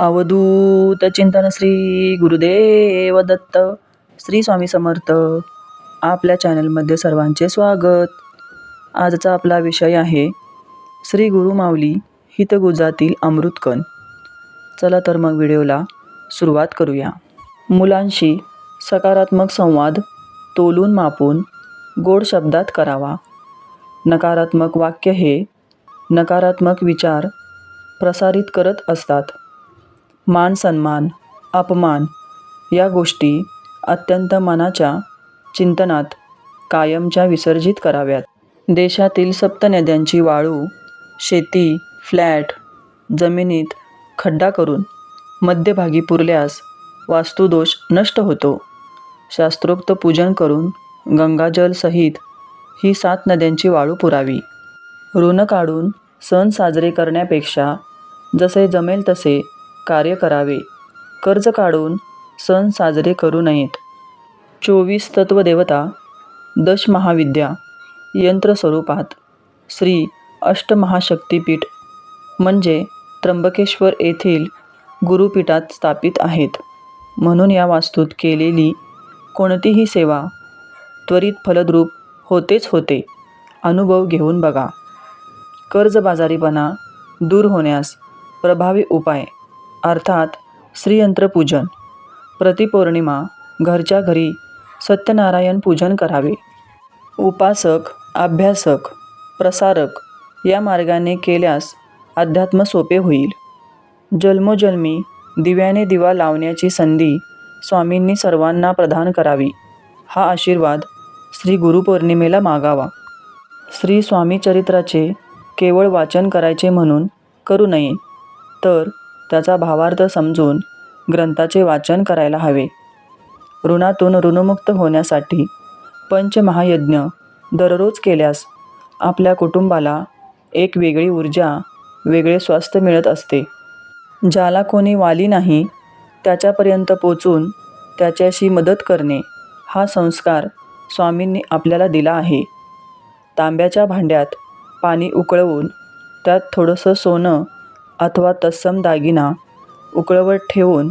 अवधूत चिंतन श्री गुरुदेव दत्त. श्री स्वामी समर्थ. आपल्या चॅनलमध्ये सर्वांचे स्वागत. आजचा आपला विषय आहे श्री गुरु माऊली हितगुजातील अमृतकण. चला तर मग व्हिडिओला सुरुवात करूया. मुलांशी सकारात्मक संवाद तोलून मापून गोड शब्दात करावा. नकारात्मक वाक्य हे नकारात्मक विचार प्रसारित करत असतात. मान सन्मान, अपमान या गोष्टी अत्यंत मनाच्या चिंतनात कायमच्या विसर्जित कराव्यात. देशातील 7 नद्यांची वाळू, शेती, फ्लॅट, जमिनीत खड्डा करून मध्यभागी पुरल्यास वास्तुदोष नष्ट होतो. शास्त्रोक्त पूजन करून गंगाजल सहित ही 7 नद्यांची वाळू पुरावी. ऋण काढून सण साजरे करण्यापेक्षा जसे जमेल तसे कार्य करावे. कर्ज काढून सण साजरे करू नयेत. 24 तत्वदेवता, 10 महाविद्या यंत्रस्वरूपात श्री अष्टमहाशक्तीपीठ म्हणजे त्र्यंबकेश्वर येथील गुरुपीठात स्थापित आहेत. म्हणून या वास्तूत केलेली कोणतीही सेवा त्वरित फलद्रूप होतेच होते. अनुभव घेऊन बघा. कर्जबाजारीपणा दूर होण्यास प्रभावी उपाय अर्थात श्रीयंत्रपूजन. प्रतिपौर्णिमा घरच्या घरी सत्यनारायण पूजन करावे. उपासक, अभ्यासक, प्रसारक या मार्गाने केल्यास अध्यात्म सोपे होईल. जन्मोजन्मी दिव्याने दिवा लावण्याची संधी स्वामींनी सर्वांना प्रदान करावी. हा आशीर्वाद श्री गुरुपौर्णिमेला मागावा. श्री स्वामी चरित्राचे केवळ वाचन करायचे म्हणून करू नये, तर त्याचा भावार्थ समजून ग्रंथाचे वाचन करायला हवे. ऋणातून ऋणमुक्त होण्यासाठी पंचमहायज्ञ दररोज केल्यास आपल्या कुटुंबाला एक वेगळी ऊर्जा, वेगळे स्वास्थ्य मिळत असते. ज्याला कोणी वाली नाही त्याच्यापर्यंत पोचून त्याच्याशी मदत करणे हा संस्कार स्वामींनी आपल्याला दिला आहे. तांब्याच्या भांड्यात पाणी उकळवून त्यात थोडंसं सोनं अथवा तत्सम दागिना उकळवत ठेवून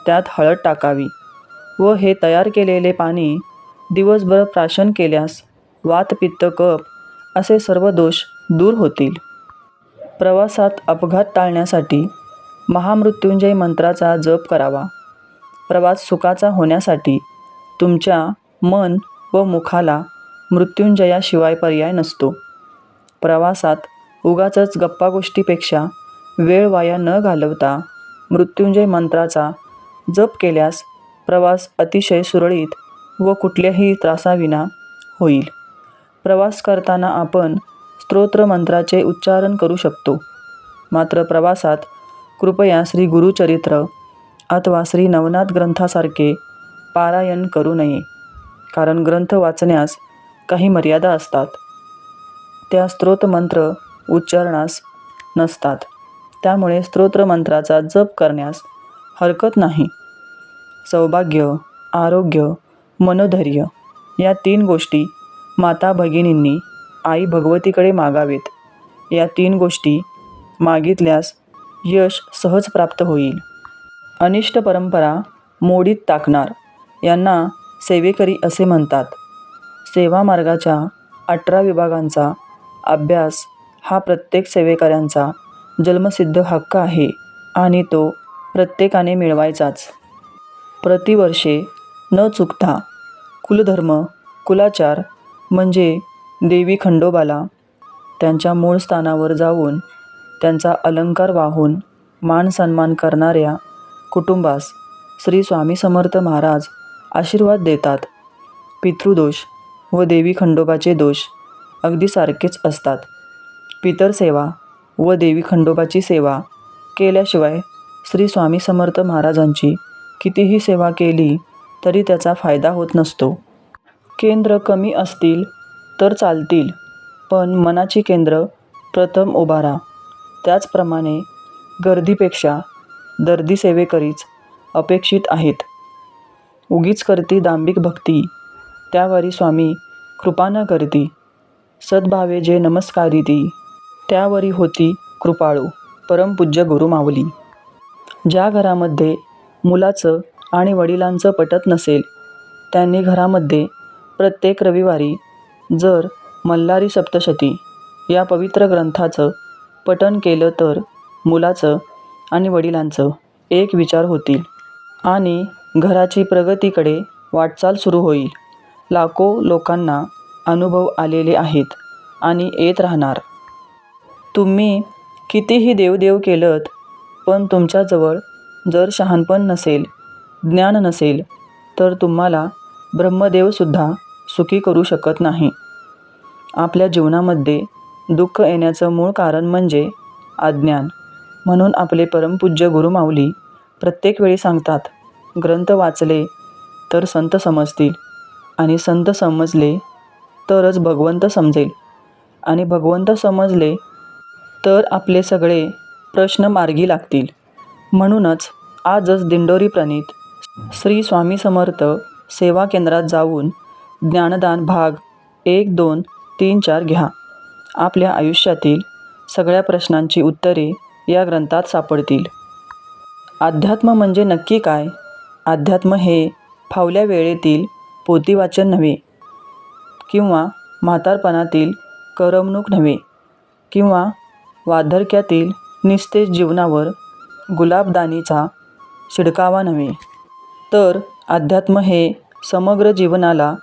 त्यात हळद टाकावी व हे तयार केलेले पाणी दिवसभर प्राशन केल्यास वात, पित्त, कफ असे सर्व दोष दूर होतील. प्रवासात अपघात टाळण्यासाठी महामृत्युंजय मंत्राचा जप करावा. प्रवास सुखाचा होण्यासाठी तुमच्या मन व मुखाला मृत्युंजयाशिवाय पर्याय नसतो. प्रवासात उगाचच गप्पागोष्टीपेक्षा वेळ वाया न घालवता मृत्युंजय मंत्राचा जप केल्यास प्रवास अतिशय सुरळीत व कुठल्याही त्रासाविना होईल. प्रवास करताना आपण स्तोत्र मंत्राचे उच्चारण करू शकतो. मात्र प्रवासात कृपया श्री गुरुचरित्र अथवा श्री नवनाथ ग्रंथासारखे पारायण करू नये. कारण ग्रंथ वाचण्यास काही मर्यादा असतात. त्या स्तोत्रमंत्र उच्चारणास नसतात. त्यामुळे स्तोत्रमंत्राचा जप करण्यास हरकत नाही. सौभाग्य, आरोग्य, मनोधैर्य या 3 गोष्टी माता भगिनींनी आई भगवतीकडे मागावेत. या 3 गोष्टी मागितल्यास यश सहज प्राप्त होईल. अनिष्ट परंपरा मोडीत टाकणार यांना सेवेकरी असे म्हणतात. सेवा मार्गाच्या 18 विभागांचा अभ्यास हा प्रत्येक सेवेकऱ्यांचा जन्मसिद्ध हक्क आहे आणि तो प्रत्येकाने मिळवायचाच. प्रतिवर्षे न चुकता कुलधर्म, कुलाचार म्हणजे देवी खंडोबाला त्यांच्या मूळ स्थानावर जाऊन त्यांचा अलंकार वाहून मान सन्मान करणाऱ्या कुटुंबास श्री स्वामी समर्थ महाराज आशीर्वाद देतात. पितृदोष व देवी खंडोबाचे दोष अगदी सारखेच असतात. पितरसेवा व देवी खंडोबाची सेवा केल्याशिवाय श्री स्वामी समर्थ महाराजांची कितीही सेवा केली तरी त्याचा फायदा होत नसतो. केंद्र कमी असतील तर चालतील, पण मनाची केंद्र प्रथम उभारा. त्याचप्रमाणे गर्दीपेक्षा दर्दी सेवेकरीच अपेक्षित आहेत. उगीच करती दांभिक भक्ती, त्यावरी स्वामी कृपा न करती. सद्भावे जे नमस्कारिती, त्यावरी होती कृपाळू. परमपूज्य गुरु माऊली. ज्या घरामध्ये मुलाचं आणि वडिलांचं पटत नसेल त्यांनी घरामध्ये प्रत्येक रविवारी जर मल्हारी सप्तशती या पवित्र ग्रंथाचं पठण केलं तर मुलाचं आणि वडिलांचं एक विचार होतील आणि घराची प्रगतीकडे वाटचाल सुरू होईल. लाखो लोकांना अनुभव आलेले आहेत आणि येत राहणार. तुम्ही कितीही देवदेव केलंत पण तुमच्याजवळ जर शहाणपण नसेल, ज्ञान नसेल तर तुम्हाला ब्रह्मदेवसुद्धा सुखी करू शकत नाही. आपल्या जीवनामध्ये दुःख येण्याचं मूळ कारण म्हणजे अज्ञान. म्हणून आपले परमपूज्य गुरुमाऊली प्रत्येक वेळी सांगतात, ग्रंथ वाचले तर संत समजतील आणि संत समजले तरच भगवंत समजेल आणि भगवंत समजले तर आपले सगळे प्रश्न मार्गी लागतील. म्हणूनच आजच दिंडोरी प्रणीत श्री स्वामी समर्थ सेवा केंद्रात जाऊन ज्ञानदान भाग 1, 2, 3, 4 घ्या. आपल्या आयुष्यातील सगळ्या प्रश्नांची उत्तरे या ग्रंथात सापडतील. अध्यात्म म्हणजे नक्की काय? अध्यात्म हे फावल्या वेळेतील पोथीवाचन नव्हे किंवा म्हातारपणातील करमणूक नव्हे किंवा वार्धक्यातील निस्तेज जीवनावर गुलाबदानीचा शिडकावा नव्हे, तर अध्यात्म हे समग्र जीवनाला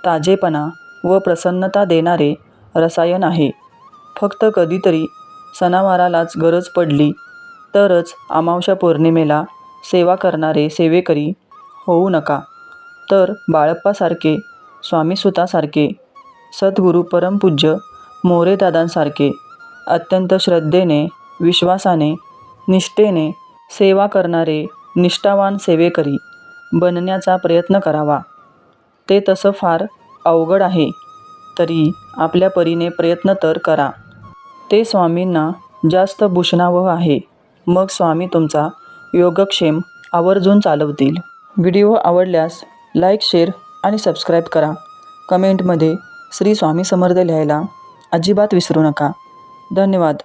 ताजेपणा व प्रसन्नता देणारे रसायन आहे. फक्त कधीतरी सणावारालाच गरज पडली तरच अमावास्या पौर्णिमेला सेवा करणारे सेवेकरी होऊ नका, तर बाळप्पासारखे, स्वामीसुतासारखे, सद्गुरू परमपूज्य मोरेदादांसारखे अत्यंत श्रद्धेने, विश्वासाने, निष्ठेने सेवा करणारे निष्ठावान सेवेकरी बनण्याचा प्रयत्न करावा. ते तसं फार अवघड आहे, तरी आपल्या परीने प्रयत्न तर करा. ते स्वामींना जास्त भूषणावह आहे. मग स्वामी तुमचा योगक्षेम आवर्जून चालवतील. व्हिडिओ आवडल्यास लाईक, शेअर आणि सबस्क्राईब करा. कमेंटमध्ये श्री स्वामी समर्थ लिहायला अजिबात विसरू नका. धन्यवाद.